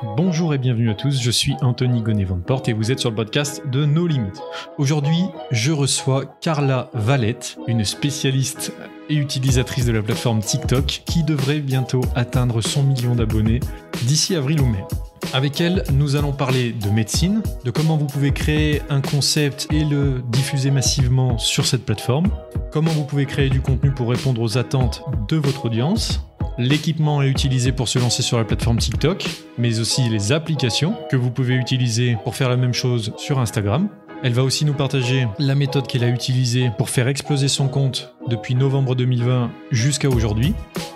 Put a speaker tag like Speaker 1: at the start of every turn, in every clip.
Speaker 1: Bonjour et bienvenue à tous, je suis Anthony Gonnet-Vandeporte et vous êtes sur le podcast de No Limit. Aujourd'hui, je reçois Carla Valette, une spécialiste et utilisatrice de la plateforme TikTok qui devrait bientôt atteindre 100 millions d'abonnés d'ici avril ou mai. Avec elle, nous allons parler de médecine, de comment vous pouvez créer un concept et le diffuser massivement sur cette plateforme, comment vous pouvez créer du contenu pour répondre aux attentes de votre audience, l'équipement à utiliser pour se lancer sur la plateforme TikTok, mais aussi les applications que vous pouvez utiliser pour faire la même chose sur Instagram. Elle va aussi nous partager la méthode qu'elle a utilisée pour faire exploser son compte depuis novembre 2020 jusqu'à aujourd'hui.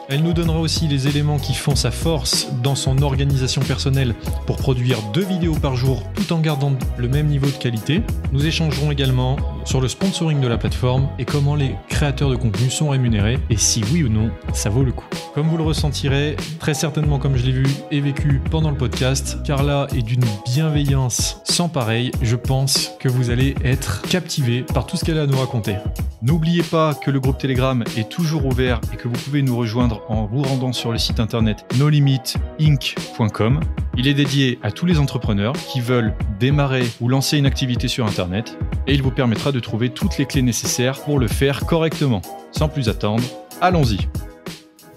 Speaker 1: Elle nous donnera aussi les éléments qui font sa force dans son organisation personnelle pour produire 2 vidéos par jour tout en gardant le même niveau de qualité. Nous échangerons également sur le sponsoring de la plateforme et comment les créateurs de contenu sont rémunérés et si oui ou non ça vaut le coup. Comme vous le ressentirez, très certainement comme je l'ai vu et vécu pendant le podcast, Carla est d'une bienveillance sans pareil. Je pense que vous allez être captivé par tout ce qu'elle a à nous raconter. N'oubliez pas que le groupe Telegram est toujours ouvert et que vous pouvez nous rejoindre en vous rendant sur le site internet nolimitinc.com. Il est dédié à tous les entrepreneurs qui veulent démarrer ou lancer une activité sur internet et il vous permettra de trouver toutes les clés nécessaires pour le faire correctement. Sans plus attendre, allons-y.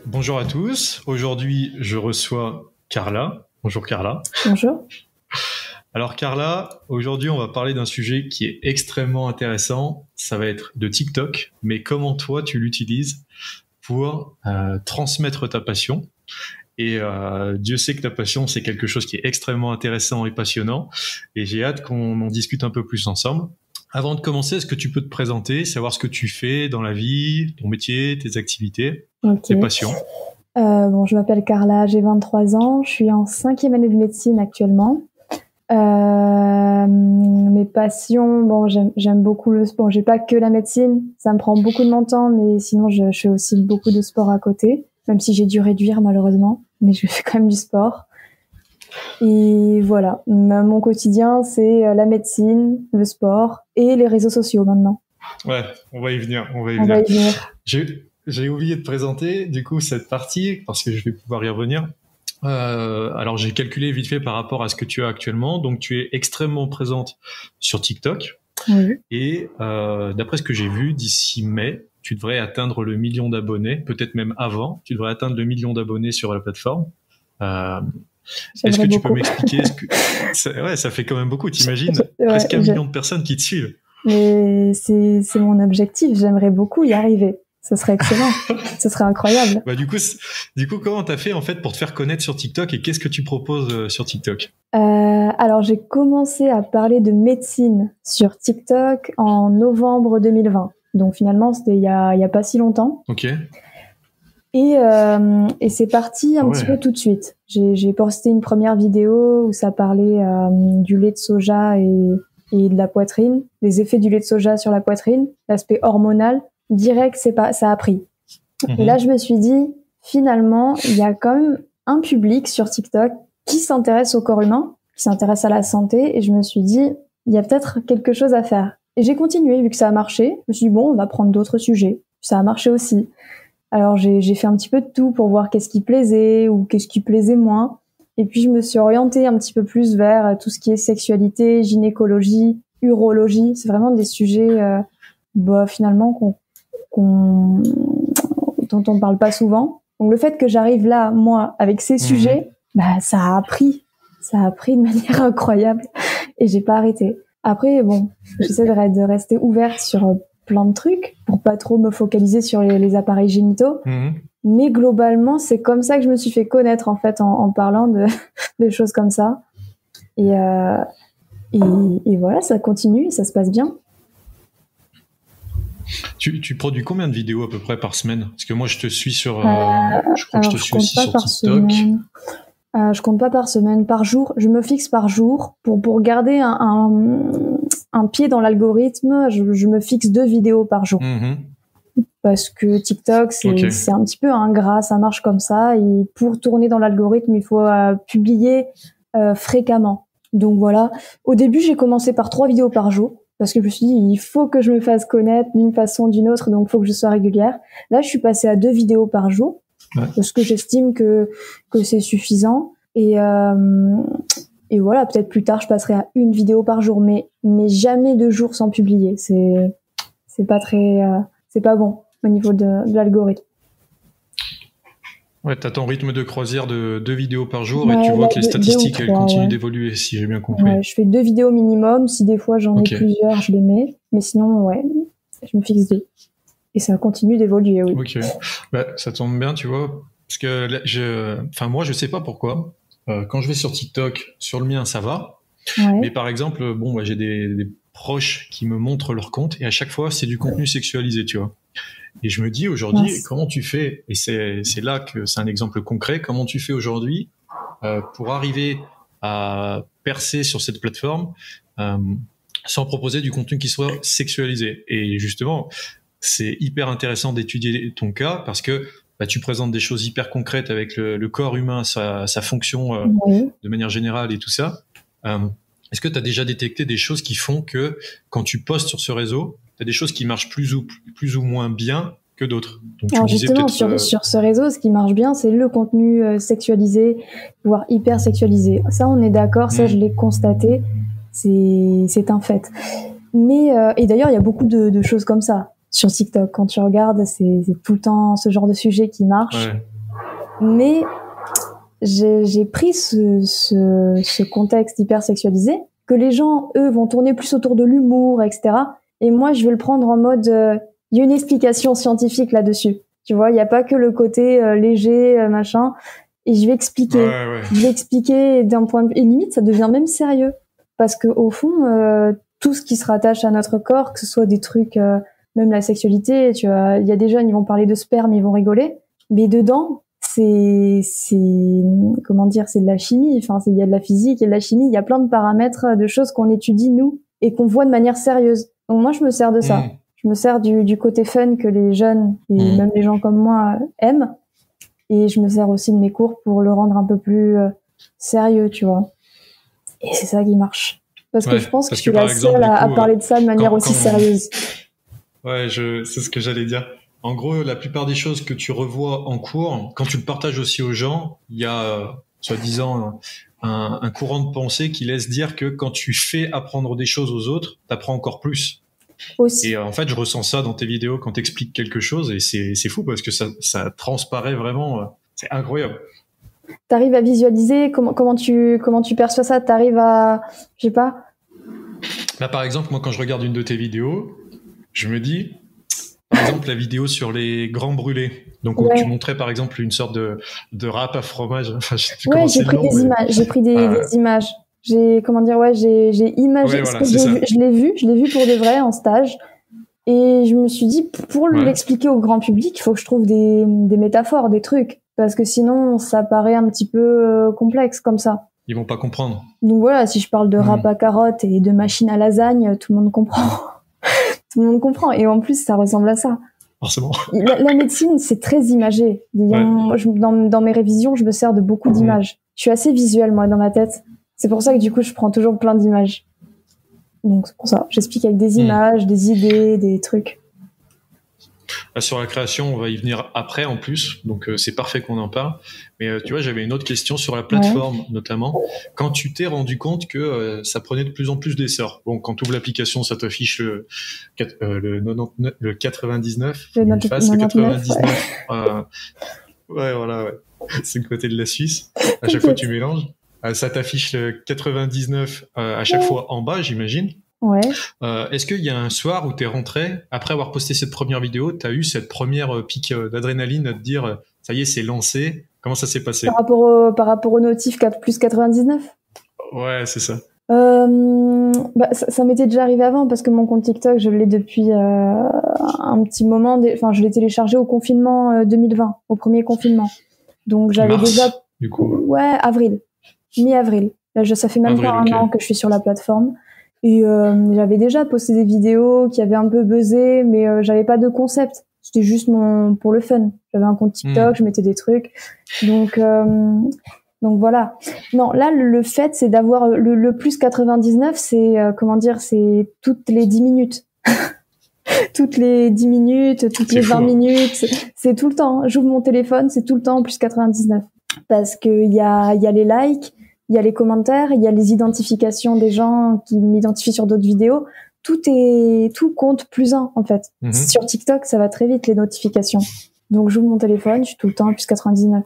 Speaker 1: Bonjour à tous, aujourd'hui je reçois Carla. Bonjour Carla.
Speaker 2: Bonjour.
Speaker 1: Alors Carla, aujourd'hui on va parler d'un sujet qui est extrêmement intéressant, ça va être de TikTok, mais comment toi tu l'utilises pour transmettre ta passion. Et Dieu sait que ta passion c'est quelque chose qui est extrêmement intéressant et passionnant, et j'ai hâte qu'on en discute un peu plus ensemble. Avant de commencer, est-ce que tu peux te présenter, savoir ce que tu fais dans la vie, ton métier, tes activités, tes passions?
Speaker 2: Je m'appelle Carla, j'ai 23 ans, je suis en 5e année de médecine actuellement. Mes passions, j'aime beaucoup le sport. J'ai pas que la médecine, ça me prend beaucoup de mon temps, mais sinon je fais aussi beaucoup de sport à côté, même si j'ai dû réduire malheureusement, mais je fais quand même du sport. Et voilà, mon quotidien c'est la médecine, le sport et les réseaux sociaux maintenant.
Speaker 1: Ouais, on va y venir. J'ai oublié de présenter du coup cette partie parce que je vais pouvoir y revenir. Alors j'ai calculé vite fait par rapport à ce que tu as actuellement, donc tu es extrêmement présente sur TikTok.
Speaker 2: Oui.
Speaker 1: Et d'après ce que j'ai vu, d'ici mai, tu devrais atteindre le 1 million d'abonnés, peut-être même avant, tu devrais atteindre le 1 million d'abonnés sur la plateforme. Est-ce que tu peux m'expliquer ça fait quand même beaucoup, t'imagines, presque 1 million de personnes qui te suivent.
Speaker 2: Mais c'est mon objectif, j'aimerais beaucoup y arriver. Ce serait excellent, ce serait incroyable.
Speaker 1: Du coup, comment t'as fait en fait pour te faire connaître sur TikTok et qu'est-ce que tu proposes sur TikTok?
Speaker 2: Alors j'ai commencé à parler de médecine sur TikTok en novembre 2020. Donc finalement c'était il y a pas si longtemps.
Speaker 1: Ok.
Speaker 2: Et c'est parti un petit peu tout de suite. J'ai posté une première vidéo où ça parlait du lait de soja et de la poitrine, les effets du lait de soja sur la poitrine, l'aspect hormonal. Direct, ça a pris. Et là, je me suis dit, finalement, il y a quand même un public sur TikTok qui s'intéresse au corps humain, qui s'intéresse à la santé, et je me suis dit, il y a peut-être quelque chose à faire. Et j'ai continué, vu que ça a marché. Je me suis dit, on va prendre d'autres sujets. Ça a marché aussi. Alors, j'ai fait un petit peu de tout pour voir qu'est-ce qui plaisait ou qu'est-ce qui plaisait moins. Et puis, je me suis orientée un petit peu plus vers tout ce qui est sexualité, gynécologie, urologie. C'est vraiment des sujets, finalement, dont on parle pas souvent. Donc le fait que j'arrive là, moi, avec ces sujets, ça a pris de manière incroyable et j'ai pas arrêté. Après, j'essaie de rester ouverte sur plein de trucs pour pas trop me focaliser sur les appareils génitaux. Mais globalement, c'est comme ça que je me suis fait connaître en fait en parlant de choses comme ça. Et voilà, ça continue et ça se passe bien.
Speaker 1: Tu produis combien de vidéos à peu près par semaine? Parce que moi, je te suis sur, je crois que je te suis aussi sur TikTok.
Speaker 2: Je compte pas par semaine, par jour. Je me fixe par jour pour garder un pied dans l'algorithme. Je me fixe 2 vidéos par jour. Parce que TikTok, c'est un petit peu ingrat, ça marche comme ça. Et pour tourner dans l'algorithme, il faut publier fréquemment. Donc voilà. Au début, j'ai commencé par 3 vidéos par jour. Parce que je me suis dit, il faut que je me fasse connaître d'une façon ou d'une autre, donc il faut que je sois régulière. Là, je suis passée à 2 vidéos par jour, parce que j'estime que c'est suffisant. Et voilà, peut-être plus tard, je passerai à une vidéo par jour, mais jamais 2 jours sans publier. C'est pas très, c'est pas bon au niveau de l'algorithme.
Speaker 1: Ouais, t'as ton rythme de croisière de 2 vidéos par jour et tu vois que les statistiques, elles continuent d'évoluer, si j'ai bien compris.
Speaker 2: Ouais, je fais 2 vidéos minimum. Si des fois j'en ai plusieurs, je les mets. Mais sinon, ouais, je me fixe 2. Et ça continue d'évoluer, oui.
Speaker 1: Ok. Bah, ça tombe bien, tu vois. Parce que moi, je sais pas pourquoi. Quand je vais sur TikTok, sur le mien, ça va.
Speaker 2: Ouais.
Speaker 1: Mais par exemple, j'ai des proches qui me montrent leur compte et à chaque fois, c'est du contenu sexualisé, tu vois. Et je me dis aujourd'hui, comment tu fais, et c'est là que c'est un exemple concret, comment tu fais aujourd'hui pour arriver à percer sur cette plateforme sans proposer du contenu qui soit sexualisé. Et justement, c'est hyper intéressant d'étudier ton cas parce que tu présentes des choses hyper concrètes avec le corps humain, sa fonction de manière générale et tout ça. Est-ce que tu as déjà détecté des choses qui font que quand tu postes sur ce réseau, tu as des choses qui marchent plus ou moins bien que d'autres? Donc,
Speaker 2: alors justement, sur ce réseau, ce qui marche bien, c'est le contenu sexualisé, voire hyper sexualisé. Ça, on est d'accord, ça, je l'ai constaté, c'est un fait. Mais et d'ailleurs, il y a beaucoup de choses comme ça sur TikTok. Quand tu regardes, c'est tout le temps ce genre de sujet qui marche. Ouais. Mais j'ai pris ce contexte hyper sexualisé, que les gens, eux, vont tourner plus autour de l'humour, etc. Et moi, je vais le prendre en mode, il y a une explication scientifique là-dessus. Tu vois, il n'y a pas que le côté léger, machin. Et je vais expliquer. Ouais. Je vais expliquer d'un point de vue, et limite, ça devient même sérieux. Parce que au fond, tout ce qui se rattache à notre corps, que ce soit des trucs, même la sexualité, tu vois, il y a des jeunes, ils vont parler de sperme, ils vont rigoler. Mais dedans, c'est comment dire, c'est de la chimie. Enfin, il y a de la physique, il y a de la chimie, il y a plein de paramètres, de choses qu'on étudie nous et qu'on voit de manière sérieuse. Donc moi, je me sers de ça. Je me sers du côté fun que les jeunes et même les gens comme moi aiment. Et je me sers aussi de mes cours pour le rendre un peu plus sérieux, tu vois. Et c'est ça qui marche. Parce que je pense que je suis la seule à parler de ça de manière aussi sérieuse.
Speaker 1: Ouais, c'est ce que j'allais dire. En gros, la plupart des choses que tu revois en cours, quand tu le partages aussi aux gens, il y a, soi-disant, un courant de pensée qui laisse dire que quand tu fais apprendre des choses aux autres, t'apprends encore plus. Aussi. Et en fait, je ressens ça dans tes vidéos quand t'expliques quelque chose et c'est fou parce que ça transparaît vraiment, c'est incroyable.
Speaker 2: T'arrives à visualiser comment tu perçois ça? T'arrives à, je sais pas.
Speaker 1: Là, par exemple, moi, quand je regarde une de tes vidéos, je me dis, par exemple, la vidéo sur les grands brûlés. Donc, où tu montrais, par exemple, une sorte de râpe à fromage. Enfin, je sais plus comment c'est le nom.
Speaker 2: J'ai pris des images. J'ai imagé. Voilà, je l'ai vu pour de vrai en stage. Et je me suis dit, pour l'expliquer au grand public, il faut que je trouve des métaphores, des trucs. Parce que sinon, ça paraît un petit peu complexe comme ça.
Speaker 1: Ils vont pas comprendre.
Speaker 2: Donc voilà, si je parle de râpe à carottes et de machine à lasagne, tout le monde comprend. Tout le monde comprend. Et en plus, ça ressemble à ça.
Speaker 1: Forcément.
Speaker 2: La médecine, c'est très imagé. Dans mes révisions, je me sers de beaucoup d'images. Je suis assez visuelle, moi, dans ma tête. C'est pour ça que du coup, je prends toujours plein d'images. Donc c'est pour ça. J'explique avec des images, des idées, des trucs.
Speaker 1: Sur la création, on va y venir après en plus, donc c'est parfait qu'on en parle. Mais tu vois, j'avais une autre question sur la plateforme notamment. Quand tu t'es rendu compte que ça prenait de plus en plus d'essor. Bon, quand tu ouvres l'application, ça t'affiche le 99, le 99. Ouais, voilà, ouais. C'est le côté de la Suisse. À chaque fois, tu mélanges. Ça t'affiche le 99 à chaque fois en bas, j'imagine.
Speaker 2: Ouais.
Speaker 1: Est-ce qu'il y a un soir où t'es rentré, après avoir posté cette première vidéo, t'as eu cette première pique d'adrénaline à te dire, ça y est, c'est lancé? Comment ça s'est passé?
Speaker 2: Par rapport au notif 4 plus 99?
Speaker 1: Ouais, c'est ça.
Speaker 2: Ça m'était déjà arrivé avant parce que mon compte TikTok, je l'ai depuis un petit moment. Enfin, je l'ai téléchargé au confinement 2020, au premier confinement. Donc j'avais déjà.
Speaker 1: Du coup.
Speaker 2: Ouais, avril, mi-avril. Là, ça fait même pas un an que je suis sur la plateforme. Et j'avais déjà posté des vidéos qui avaient un peu buzzé, mais j'avais pas de concept. C'était juste pour le fun. J'avais un compte TikTok, je mettais des trucs. Donc voilà. Non, là le fait c'est d'avoir le plus 99, c'est c'est toutes les 10 minutes. Toutes les 10 minutes, toutes les 20 minutes, c'est tout le temps. J'ouvre mon téléphone, c'est tout le temps plus 99. parce que il y a les likes, il y a les commentaires, il y a les identifications des gens qui m'identifient sur d'autres vidéos. Tout compte plus un, en fait. Sur TikTok, ça va très vite, les notifications. Donc, j'ouvre mon téléphone, je suis tout le temps à plus 99.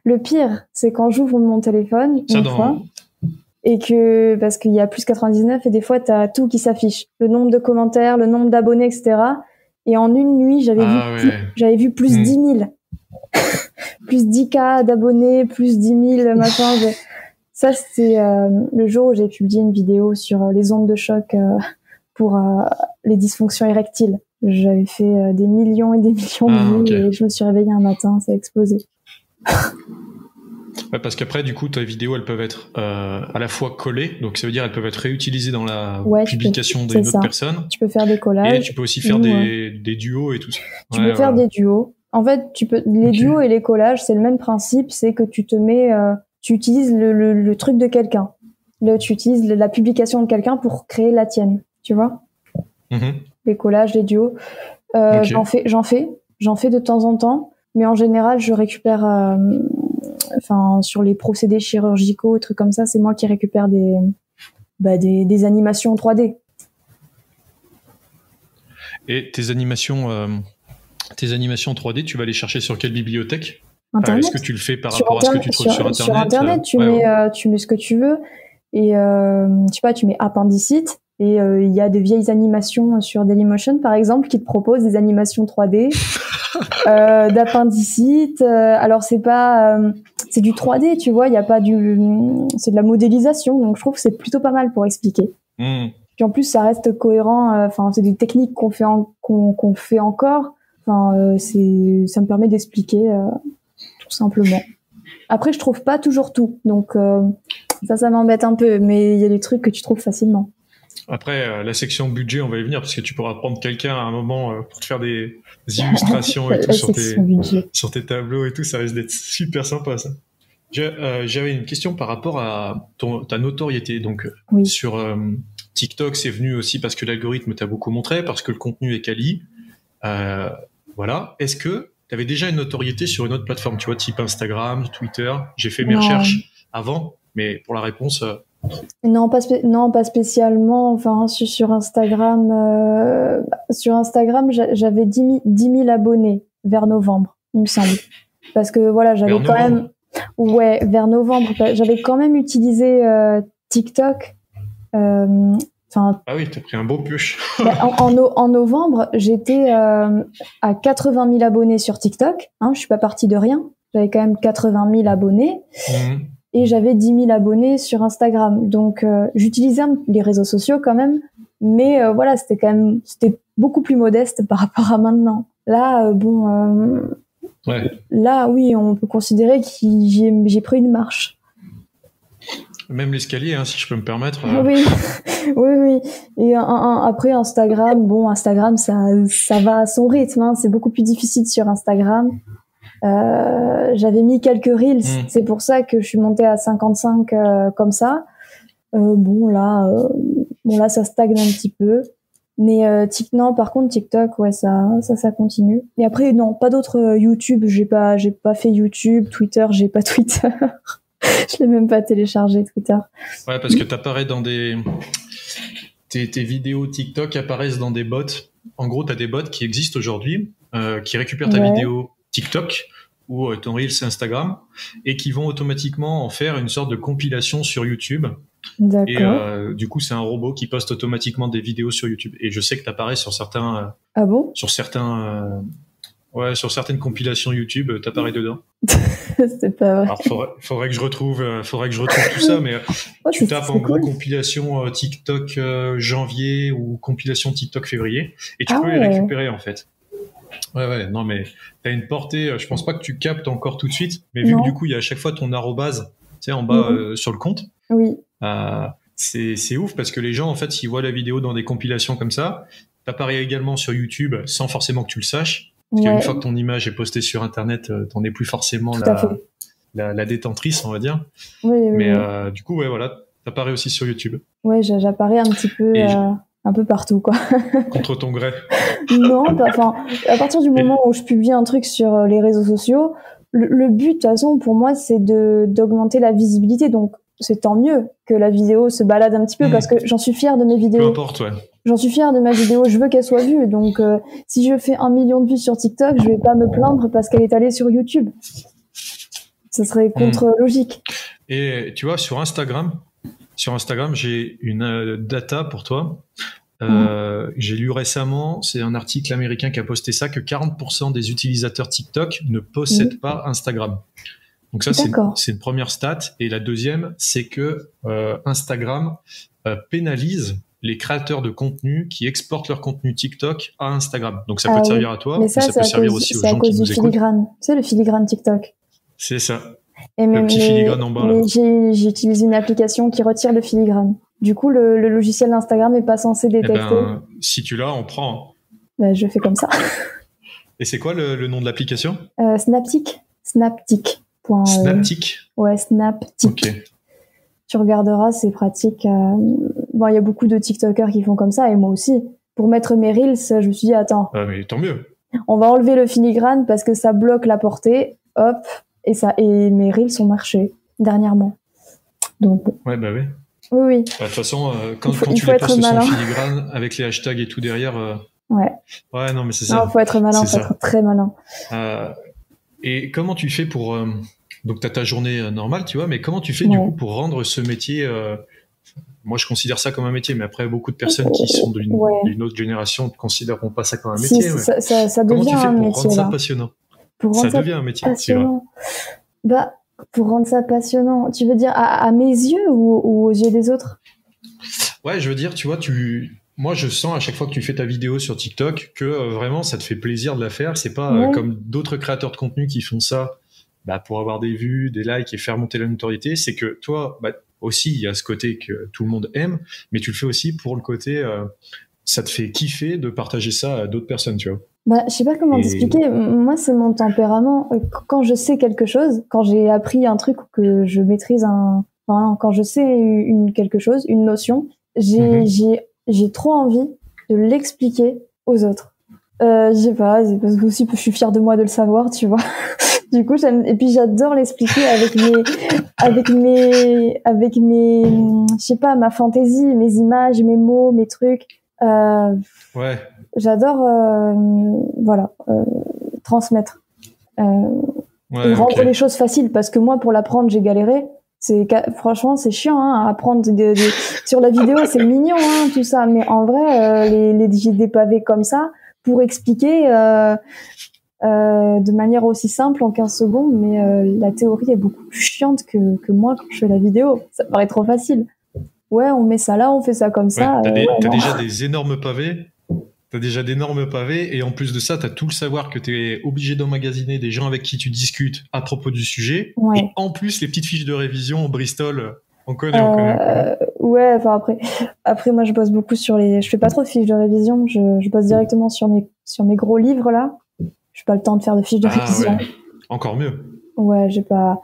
Speaker 2: Le pire, c'est quand j'ouvre mon téléphone, fois, et parce qu'il y a plus 99, et des fois, t'as tout qui s'affiche. Le nombre de commentaires, le nombre d'abonnés, etc. Et en une nuit, j'avais vu plus 10 000. Plus 10K d'abonnés, plus 10 000, machin. Ça, c'est le jour où j'ai publié une vidéo sur les ondes de choc pour les dysfonctions érectiles. J'avais fait des millions et des millions de vues, et je me suis réveillée un matin, ça a explosé.
Speaker 1: Ouais, parce qu'après, du coup, tes vidéos, elles peuvent être à la fois collées, donc ça veut dire elles peuvent être réutilisées dans la publication d'une autre personne.
Speaker 2: Tu peux faire des collages.
Speaker 1: Et tu peux aussi faire des duos et tout ça.
Speaker 2: Tu peux faire des duos. En fait, les duos et les collages, c'est le même principe, c'est que tu te mets, tu utilises le truc de quelqu'un. Tu utilises la publication de quelqu'un pour créer la tienne, tu vois. Les collages, les duos. J'en fais de temps en temps, mais en général, je récupère, sur les procédés chirurgicaux, trucs comme ça, c'est moi qui récupère des animations 3D.
Speaker 1: Et tes animations 3D, tu vas les chercher sur quelle bibliothèque?
Speaker 2: Internet.
Speaker 1: Est-ce que tu le fais par rapport à ce que tu trouves sur Internet?
Speaker 2: Sur Internet, tu mets ce que tu veux, et je sais pas, tu mets appendicite, et il y a des vieilles animations sur Dailymotion, par exemple, qui te proposent des animations 3D d'appendicite. Alors c'est pas, c'est du 3D, tu vois, il y a pas c'est de la modélisation, donc je trouve que c'est plutôt pas mal pour expliquer. Puis en plus, ça reste cohérent. C'est des techniques qu'on fait encore. Ça me permet d'expliquer tout simplement. Après, je trouve pas toujours tout, donc ça m'embête un peu, mais il y a des trucs que tu trouves facilement.
Speaker 1: Après, la section budget, on va y venir, parce que tu pourras prendre quelqu'un à un moment pour te faire des illustrations et tout sur tes tableaux et tout, ça risque d'être super sympa, ça. J'avais une question par rapport à ta notoriété. Donc, sur TikTok, c'est venu aussi parce que l'algorithme t'a beaucoup montré, parce que le contenu est quali. Voilà. Est-ce que tu avais déjà une notoriété sur une autre plateforme, tu vois, type Instagram, Twitter? J'ai fait mes recherches avant, mais pour la réponse...
Speaker 2: Non, pas spécialement. Enfin, sur Instagram, j'avais 10 000 abonnés vers novembre, il me semble. Parce que voilà, j'avais quand même... Ouais, vers novembre. J'avais quand même utilisé TikTok. Ah
Speaker 1: oui, t'as pris un beau pioche.
Speaker 2: En novembre, j'étais à 80 000 abonnés sur TikTok. Je suis pas partie de rien. J'avais quand même 80 000 abonnés. Et j'avais 10 000 abonnés sur Instagram. Donc, j'utilisais les réseaux sociaux quand même. Mais voilà, c'était beaucoup plus modeste par rapport à maintenant. Là, là, oui, on peut considérer que j'ai pris une marche.
Speaker 1: Même l'escalier, si je peux me permettre.
Speaker 2: Oui. Et après, Instagram, ça va à son rythme. C'est beaucoup plus difficile sur Instagram. J'avais mis quelques reels, c'est pour ça que je suis montée à 55 comme ça. Là, ça stagne un petit peu. Mais non, par contre TikTok, ouais, ça continue. Et après, non, pas d'autres YouTube. J'ai pas fait YouTube, Twitter, j'ai pas Twitter. Je l'ai même pas téléchargé Twitter.
Speaker 1: Ouais, parce que t'apparais dans tes vidéos TikTok apparaissent dans des bots. En gros, t'as des bots qui existent aujourd'hui, qui récupèrent ta vidéo TikTok ou ton Reels Instagram et qui vont automatiquement en faire une sorte de compilation sur YouTube.
Speaker 2: D'accord.
Speaker 1: Et du coup, c'est un robot qui poste automatiquement des vidéos sur YouTube. Et je sais que t'apparais sur certains...
Speaker 2: Ah bon?
Speaker 1: Sur certaines compilations YouTube, t'apparais dedans.
Speaker 2: C'est pas vrai.
Speaker 1: Alors, faudrait que je retrouve tout ça, mais tu tapes en gros compilation TikTok janvier ou compilation TikTok février et tu peux les récupérer en fait. Ouais, non mais t'as une portée, je pense pas que tu captes encore tout de suite, mais vu que du coup il y a à chaque fois ton arrobase, tu sais, en bas sur le compte.
Speaker 2: Oui.
Speaker 1: C'est ouf parce que les gens en fait s'ils voient la vidéo dans des compilations comme ça, t'apparais également sur YouTube sans forcément que tu le saches. Parce qu'une fois que ton image est postée sur Internet, t'en es plus forcément la détentrice, on va dire. Oui. Mais du coup, voilà, t'apparais aussi sur YouTube.
Speaker 2: Ouais, j'apparais un petit peu, un peu partout, quoi.
Speaker 1: Contre ton gré.
Speaker 2: Non, à partir du moment où je publie un truc sur les réseaux sociaux, le but, de toute façon, pour moi, c'est d'augmenter la visibilité. Donc, c'est tant mieux que la vidéo se balade un petit peu parce que j'en suis fière de mes vidéos.
Speaker 1: Peu importe, ouais.
Speaker 2: J'en suis fière de ma vidéo. Je veux qu'elle soit vue. Donc, si je fais 1 million de vues sur TikTok, je vais pas me plaindre parce qu'elle est allée sur YouTube. Ce serait contre-logique.
Speaker 1: Et tu vois, sur Instagram, j'ai une data pour toi. J'ai lu récemment, c'est un article américain qui a posté ça, que 40% des utilisateurs TikTok ne possèdent pas Instagram. Donc ça, c'est une première stat. Et la deuxième, c'est que Instagram pénalise les créateurs de contenu qui exportent leur contenu TikTok à Instagram. Donc ça peut te servir à toi, mais ça peut servir aussi aux gens qui nous écoutent. C'est à cause du filigrane.
Speaker 2: Tu sais, le filigrane TikTok.
Speaker 1: C'est ça. Et le petit filigrane en bas.
Speaker 2: Mais j'ai utilisé une application qui retire le filigrane. Du coup, le logiciel d'Instagram n'est pas censé détecter.
Speaker 1: Si tu l'as, on prend.
Speaker 2: Je fais comme ça.
Speaker 1: Et c'est quoi le nom de l'application?
Speaker 2: Snaptic. Snaptic.
Speaker 1: Snaptic.
Speaker 2: Ouais, Snaptic.
Speaker 1: Ok.
Speaker 2: Tu regarderas, c'est pratique. Bon, il y a beaucoup de TikTokers qui font comme ça, et moi aussi. Pour mettre mes reels, je me suis dit, attends.
Speaker 1: Ah, mais tant mieux.
Speaker 2: On va enlever le filigrane parce que ça bloque la portée. Hop. Et mes reels ont marché dernièrement. Donc.
Speaker 1: Ouais, bah oui.
Speaker 2: Oui.
Speaker 1: De toute façon, quand tu les postes sans filigrane, avec les hashtags et tout derrière.
Speaker 2: Ouais.
Speaker 1: Ouais, non, mais c'est ça.
Speaker 2: Non, faut être malin, faut être très malin.
Speaker 1: Et comment tu fais pour. Donc, tu as ta journée normale, tu vois, mais comment tu fais du coup pour rendre ce métier. Moi, je considère ça comme un métier, mais après, beaucoup de personnes qui sont d'une autre génération ne considèrent pas ça comme un métier.
Speaker 2: Ça devient un métier.
Speaker 1: Comment tu fais pour rendre ça passionnant? Ça devient un métier.
Speaker 2: Passionnant. Pour rendre ça passionnant, tu veux dire à mes yeux ou aux yeux des autres?
Speaker 1: Ouais, je veux dire, tu vois, moi, je sens à chaque fois que tu fais ta vidéo sur TikTok que vraiment, ça te fait plaisir de la faire. C'est pas comme d'autres créateurs de contenu qui font ça pour avoir des vues, des likes et faire monter la notoriété. C'est que toi, aussi, il y a ce côté que tout le monde aime, mais tu le fais aussi pour le côté, ça te fait kiffer de partager ça à d'autres personnes, tu vois.
Speaker 2: Je sais pas comment t'expliquer. Moi, c'est mon tempérament. Quand je sais quelque chose, quand j'ai appris un truc ou que je maîtrise quand je sais quelque chose, une notion, j'ai trop envie de l'expliquer aux autres. Je sais pas, c'est parce que aussi je suis fière de moi de le savoir, tu vois. Du coup, et puis j'adore l'expliquer avec mes, je sais pas, ma fantaisie, mes images, mes mots, mes trucs.
Speaker 1: Ouais.
Speaker 2: J'adore, transmettre, et rendre les choses faciles, parce que moi, pour l'apprendre, j'ai galéré. Franchement, c'est chiant, à apprendre sur la vidéo, c'est mignon, tout ça. Mais en vrai, j'ai des pavés comme ça pour expliquer, de manière aussi simple en 15 secondes, mais la théorie est beaucoup plus chiante que moi quand je fais la vidéo. Ça paraît trop facile. Ouais, on met ça là, on fait ça comme ça.
Speaker 1: T'as déjà des énormes pavés. T'as déjà d'énormes pavés, et en plus de ça, t'as tout le savoir que t'es obligé d'emmagasiner des gens avec qui tu discutes à propos du sujet. Ouais. Et en plus, les petites fiches de révision, Bristol, on connaît.
Speaker 2: Ouais, enfin après, moi, je bosse beaucoup je fais pas trop de fiches de révision. Je bosse directement sur mes gros livres, là. J'ai pas le temps de faire de fiches de révision.
Speaker 1: Ouais. Encore mieux.
Speaker 2: Ouais, j'ai pas.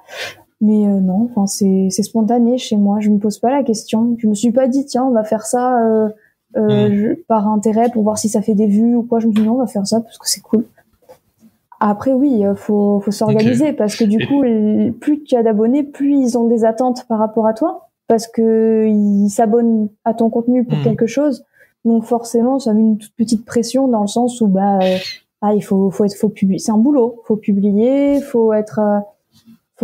Speaker 2: Mais non, enfin, c'est spontané chez moi. Je me pose pas la question. Je me suis pas dit, tiens, on va faire ça, par intérêt pour voir si ça fait des vues ou quoi. Je me dis non, on va faire ça parce que c'est cool. Après oui, faut s'organiser, parce que du coup, plus tu as d'abonnés, plus ils ont des attentes par rapport à toi, parce que ils s'abonnent à ton contenu pour quelque chose. Donc forcément, ça met une toute petite pression dans le sens où il faut publier. C'est un boulot. Faut publier, faut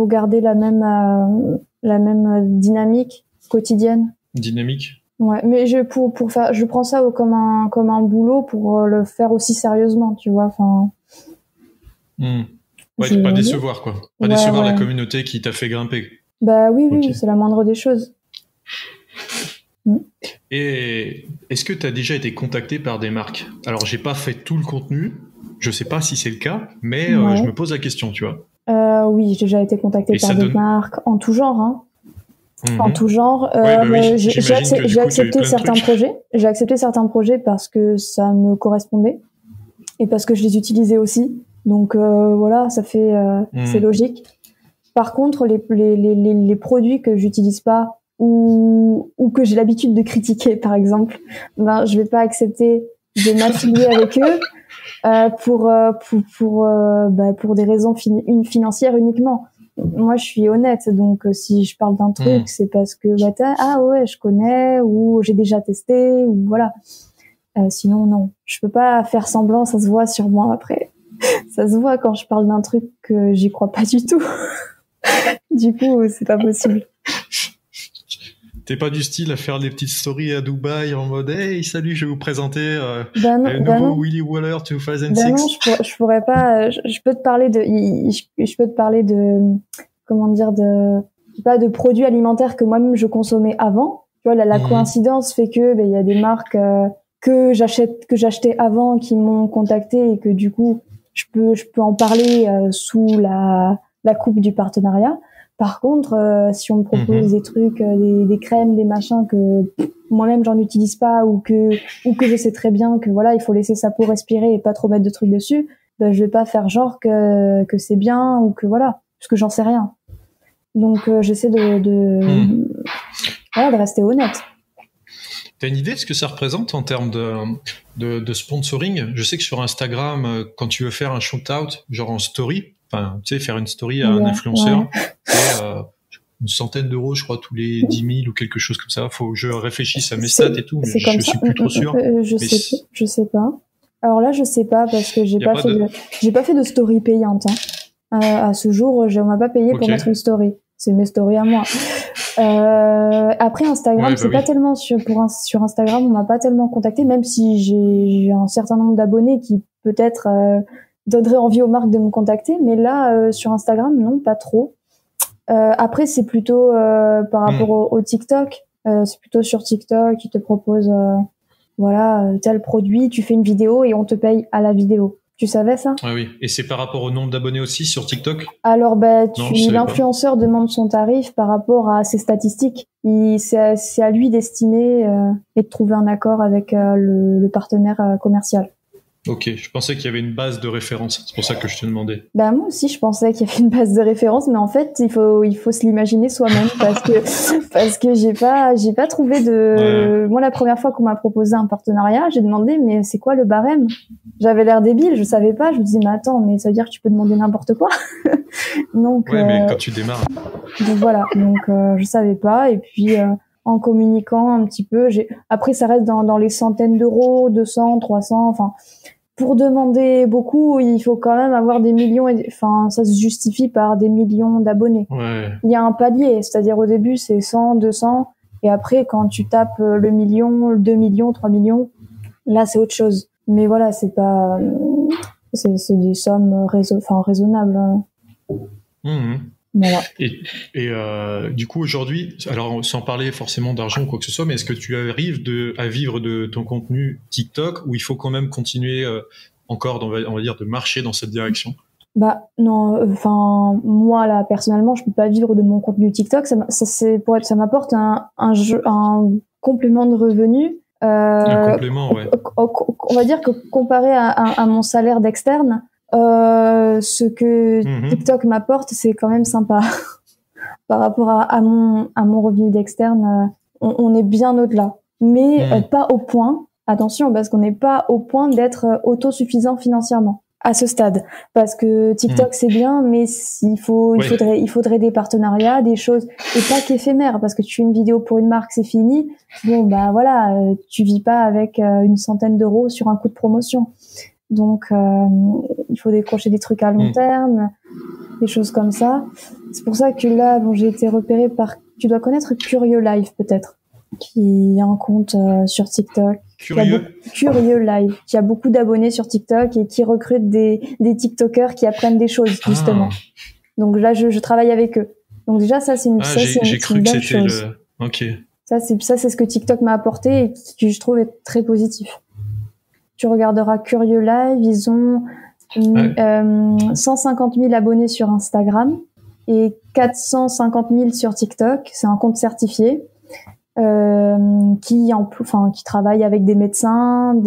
Speaker 2: garder la même dynamique quotidienne.
Speaker 1: Dynamique.
Speaker 2: Ouais, mais je prends ça comme un boulot pour le faire aussi sérieusement, tu vois. Enfin.
Speaker 1: Ouais, pas décevoir, quoi. Pas décevoir la communauté qui t'a fait grimper.
Speaker 2: Oui, c'est la moindre des choses.
Speaker 1: Et est-ce que t'as déjà été contacté par des marques? Alors, j'ai pas fait tout le contenu, je sais pas si c'est le cas, mais je me pose la question, tu vois.
Speaker 2: Oui, j'ai déjà été contacté par des marques en tout genre, en tout genre. J'ai accepté certains projets. J'ai accepté certains projets parce que ça me correspondait et parce que je les utilisais aussi. Donc voilà, ça fait c'est logique. Par contre, les produits que j'utilise pas ou que j'ai l'habitude de critiquer, par exemple, je vais pas accepter de m'affilier avec eux Pour des raisons financières uniquement. Moi, je suis honnête, donc si je parle d'un truc, c'est parce que je connais, ou j'ai déjà testé, ou voilà. Sinon, non, je peux pas faire semblant, ça se voit sur moi après. Ça se voit quand je parle d'un truc que j'y crois pas du tout. Du coup, c'est pas possible.
Speaker 1: T'es pas du style à faire des petites stories à Dubaï en mode hey salut, je vais vous présenter
Speaker 2: le
Speaker 1: nouveau Willy Waller 2006.
Speaker 2: Non, je pourrais pas. Je peux te parler je peux te parler de comment dire de produits alimentaires que moi-même je consommais avant. Tu vois, la coïncidence fait que il y a des marques que j'achetais avant qui m'ont contacté et que du coup je peux en parler sous la coupe du partenariat. Par contre, si on me propose des trucs, des crèmes, des machins que moi-même j'en utilise pas ou que je sais très bien que voilà, il faut laisser sa peau respirer et pas trop mettre de trucs dessus, je vais pas faire genre que c'est bien ou que voilà, parce que j'en sais rien. Donc j'essaie de rester honnête.
Speaker 1: T'as une idée de ce que ça représente en termes de sponsoring? Je sais que sur Instagram, quand tu veux faire un shoot-out, genre en story, enfin, tu sais, faire une story à un influenceur, c'est une centaine d'euros, je crois, tous les 10 000 ou quelque chose comme ça. Faut que je réfléchisse à mes stats et tout, mais je suis plus trop sûr.
Speaker 2: Je sais pas. Alors là, je sais pas parce que j'ai pas fait de story payante. À ce jour, on m'a pas payé pour mettre une story. C'est mes stories à moi. Après Instagram, c'est pas tellement sur Instagram, on m'a pas tellement contacté, même si j'ai un certain nombre d'abonnés qui peut-être donnerait envie aux marques de me contacter, mais là sur Instagram non, pas trop. Après c'est plutôt par rapport au TikTok, c'est plutôt sur TikTok qui te propose tel produit, tu fais une vidéo et on te paye à la vidéo. Tu savais ça?
Speaker 1: Ah oui, et c'est par rapport au nombre d'abonnés aussi sur TikTok?
Speaker 2: Alors l'influenceur demande son tarif par rapport à ses statistiques. C'est à lui d'estimer et de trouver un accord avec le partenaire commercial.
Speaker 1: Ok, je pensais qu'il y avait une base de référence, c'est pour ça que je te demandais.
Speaker 2: Moi aussi je pensais qu'il y avait une base de référence, mais en fait il faut se l'imaginer soi-même parce que j'ai pas trouvé de. Moi la première fois qu'on m'a proposé un partenariat, j'ai demandé mais c'est quoi le barème? J'avais l'air débile, je savais pas, je me disais mais attends, mais ça veut dire que tu peux demander n'importe quoi. Donc
Speaker 1: mais quand tu démarres.
Speaker 2: Donc voilà, je savais pas et puis en communiquant un petit peu, après ça reste dans les centaines d'euros, 200, 300, enfin pour demander beaucoup, il faut quand même avoir des millions, ça se justifie par des millions d'abonnés.
Speaker 1: Ouais.
Speaker 2: Il y a un palier, c'est-à-dire au début c'est 100, 200, et après quand tu tapes le million, 2 millions, 3 millions, là c'est autre chose. Mais voilà, c'est des sommes raisonnables. Voilà.
Speaker 1: Et du coup aujourd'hui, alors sans parler forcément d'argent ou quoi que ce soit, mais est-ce que tu arrives à vivre de ton contenu TikTok ou il faut quand même continuer encore, on va dire, de marcher dans cette direction?
Speaker 2: Non, moi là personnellement, je peux pas vivre de mon contenu TikTok. Ça m'apporte un complément de revenu.
Speaker 1: Un complément, ouais.
Speaker 2: On va dire que comparé à mon salaire d'externe. Ce que TikTok m'apporte, c'est quand même sympa. Par rapport à mon revenu d'externe, on est bien au-delà. Mais pas au point, attention, parce qu'on n'est pas au point d'être autosuffisant financièrement à ce stade. Parce que TikTok, c'est bien, mais il faudrait des partenariats, des choses, et pas qu'éphémères, parce que tu fais une vidéo pour une marque, c'est fini. Bon, tu vis pas avec une centaine d'euros sur un coup de promotion. Donc, il faut décrocher des trucs à long terme, des choses comme ça. C'est pour ça que là, j'ai été repérée par... Tu dois connaître Curieux Live, peut-être, qui a un compte sur TikTok. Curieux Live, qui a beaucoup d'abonnés sur TikTok et qui recrute des TikTokers qui apprennent des choses, justement. Donc là, je travaille avec eux. Donc déjà, ça, c'est une bonne chose.
Speaker 1: Ok.
Speaker 2: Ça, c'est ce que TikTok m'a apporté et que je trouve être très positif. Tu regarderas Curieux Live, ils ont 150 000 abonnés sur Instagram et 450 000 sur TikTok. C'est un compte certifié qui travaille avec des médecins,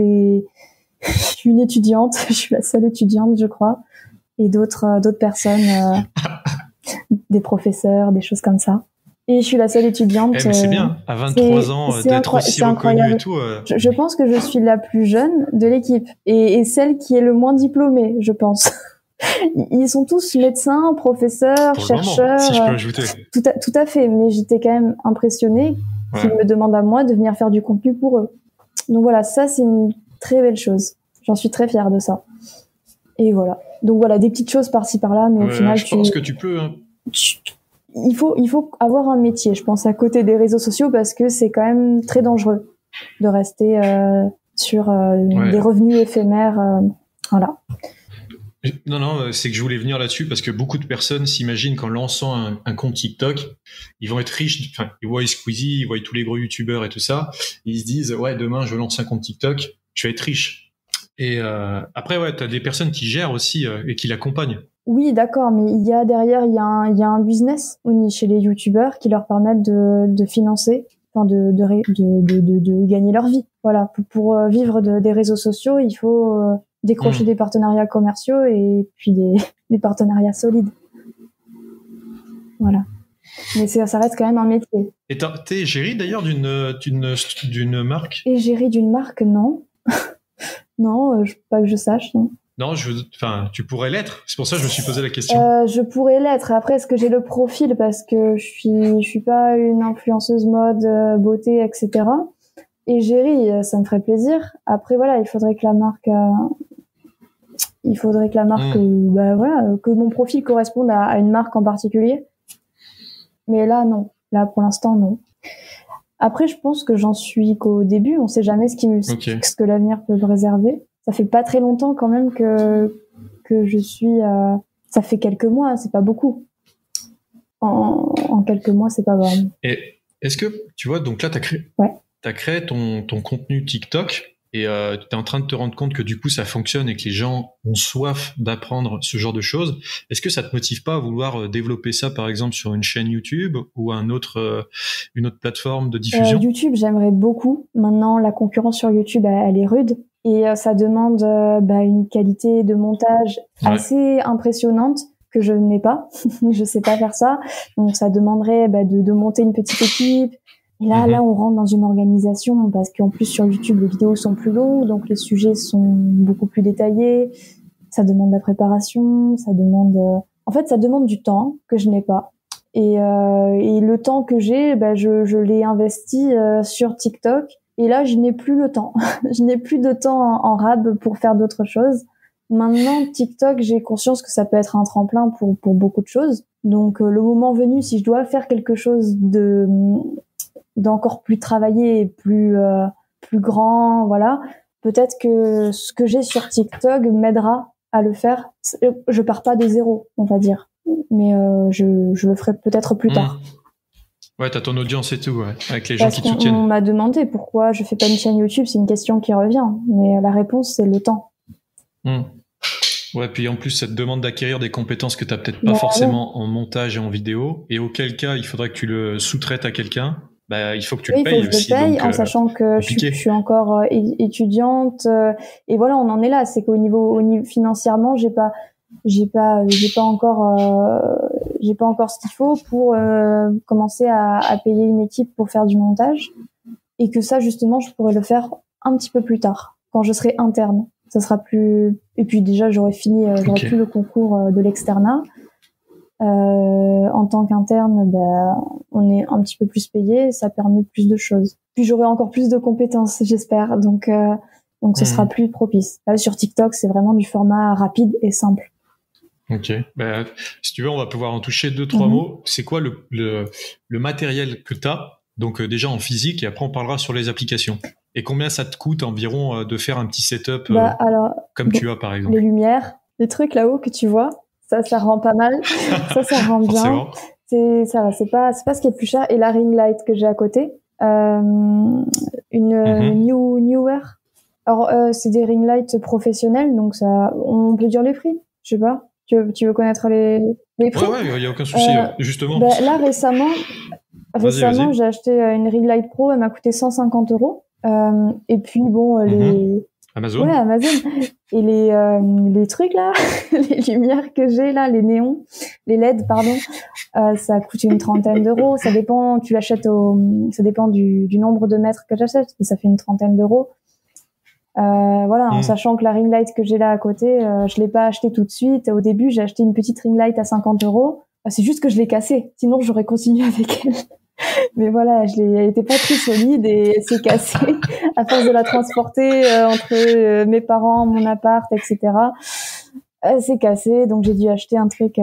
Speaker 2: une étudiante, je suis la seule étudiante, je crois, et d'autres personnes, des professeurs, des choses comme ça. Et je suis la seule étudiante.
Speaker 1: Mais c'est bien, à 23 ans, d'être aussi reconnue et tout.
Speaker 2: Je pense que je suis la plus jeune de l'équipe et celle qui est le moins diplômée, je pense. Ils sont tous médecins, professeurs,
Speaker 1: pour
Speaker 2: chercheurs.
Speaker 1: Moment, si je peux ajouter.
Speaker 2: Tout à fait, mais j'étais quand même impressionnée qu'ils me demandent à moi de venir faire du contenu pour eux. Donc voilà, ça c'est une très belle chose. J'en suis très fière de ça. Et voilà. Donc voilà, des petites choses par-ci par-là, mais au final,
Speaker 1: je pense que tu peux. Hein.
Speaker 2: Il faut avoir un métier, je pense, à côté des réseaux sociaux parce que c'est quand même très dangereux de rester sur des revenus éphémères. Voilà.
Speaker 1: Non, c'est que je voulais venir là-dessus parce que beaucoup de personnes s'imaginent qu'en lançant un compte TikTok, ils vont être riches. Enfin, ils voient Squeezie, ils voient tous les gros youtubeurs et tout ça. Ils se disent, ouais, demain, je lance un compte TikTok, je vais être riche. Et après, ouais, t'as des personnes qui gèrent aussi et qui l'accompagnent.
Speaker 2: Oui, d'accord, mais derrière, il y a un business chez les youtubeurs qui leur permettent de financer, enfin de gagner leur vie. Voilà, pour vivre des réseaux sociaux, il faut décrocher des partenariats commerciaux et puis des partenariats Voilà. Mais ça reste quand même un métier.
Speaker 1: Et t'es égérie d'ailleurs d'une marque?
Speaker 2: Égérie d'une marque, non. Non, pas que je sache, non.
Speaker 1: Non, tu pourrais l'être. C'est pour ça que je me suis posé la question.
Speaker 2: Je pourrais l'être. Après, est-ce que j'ai le profil parce que je suis pas une influenceuse mode, beauté, etc. Égérie, ça me ferait plaisir. Après, voilà, il faudrait que la marque, que mon profil corresponde à une marque en particulier. Mais là, non. Là, pour l'instant, non. Après, je pense que j'en suis qu'au début. On sait jamais ce que l'avenir peut me réserver. Ça fait pas très longtemps quand même que je suis. Ça fait quelques mois, c'est pas beaucoup. En quelques mois, c'est pas vraiment.
Speaker 1: Et est-ce que tu vois, donc là, t'as créé ton contenu TikTok et t'es en train de te rendre compte que du coup ça fonctionne et que les gens ont soif d'apprendre ce genre de choses. Est-ce que ça te motive pas à vouloir développer ça par exemple sur une chaîne YouTube ou une autre plateforme de diffusion?
Speaker 2: YouTube, j'aimerais beaucoup. Maintenant, la concurrence sur YouTube, elle est rude. Et ça demande une qualité de montage assez impressionnante que je n'ai pas. Je sais pas faire ça. Donc ça demanderait de monter une petite équipe. Et là, on rentre dans une organisation parce qu'en plus sur YouTube, les vidéos sont plus longues, donc les sujets sont beaucoup plus détaillés. Ça demande de la préparation, ça demande du temps que je n'ai pas. Et le temps que j'ai, je l'ai investi sur TikTok. Et là, je n'ai plus le temps. Je n'ai plus de temps en rab pour faire d'autres choses. Maintenant, TikTok, j'ai conscience que ça peut être un tremplin pour beaucoup de choses. Donc, le moment venu, si je dois faire quelque chose d'encore plus travaillé et plus grand, voilà, peut-être que ce que j'ai sur TikTok m'aidera à le faire. Je pars pas de zéro, on va dire. Mais je le ferai peut-être plus tard.
Speaker 1: Ouais, t'as ton audience et tout, ouais, avec les gens qui te soutiennent.
Speaker 2: On m'a demandé pourquoi je fais pas une chaîne YouTube, c'est une question qui revient, mais la réponse c'est le temps.
Speaker 1: Ouais, puis en plus ça te demande d'acquérir des compétences que t'as peut-être pas forcément en montage et en vidéo, et auquel cas il faudrait que tu le sous-traites à quelqu'un. Il faut que tu le payes aussi.
Speaker 2: Je le paye en sachant que je suis encore étudiante, et voilà, on en est là. C'est qu'au niveau financièrement, j'ai pas encore ce qu'il faut pour commencer à payer une équipe pour faire du montage, et que ça justement je pourrais le faire un petit peu plus tard quand je serai interne. Ça sera plus, et puis déjà j'aurai plus le concours de l'externat. En tant qu'interne, on est un petit peu plus payé, ça permet plus de choses. Puis j'aurai encore plus de compétences, j'espère. Donc ce sera plus propice. Là, sur TikTok, c'est vraiment du format rapide et simple.
Speaker 1: Ok. Si tu veux, on va pouvoir en toucher 2-3 mots. C'est quoi le matériel que tu as? Donc déjà en physique, et après on parlera sur les applications. Et combien ça te coûte environ de faire un petit setup comme tu as par exemple?
Speaker 2: Les lumières, les trucs là-haut que tu vois, ça rend pas mal. ça rend bien. C'est pas ce qui est le plus cher. Et la ring light que j'ai à côté, une Neewer. Alors c'est des ring lights professionnels, donc ça, on peut dire les prix. Je sais pas. Tu veux connaître les prix?
Speaker 1: Ouais, il y a aucun souci. Justement.
Speaker 2: Là récemment,
Speaker 1: vas-y.
Speaker 2: j'ai acheté une ring light pro. Elle m'a coûté 150 €. Et puis bon,
Speaker 1: Amazon.
Speaker 2: Ouais, Amazon. Et les trucs là, les lumières que j'ai là, les néons, les LED, pardon, ça coûte une 30aine d'euros. Ça dépend, ça dépend du nombre de mètres que j'achète, mais ça fait une 30aine d'euros. Voilà, en sachant que la ring light que j'ai là à côté, je l'ai pas acheté tout de suite. Au début, j'ai acheté une petite ring light à 50 euros. C'est juste que je l'ai cassée. Sinon, j'aurais continué avec elle. Mais voilà, elle était pas très solide et elle s'est cassée à force de la transporter entre mes parents, mon appart, etc. Elle s'est cassée, donc j'ai dû acheter un truc.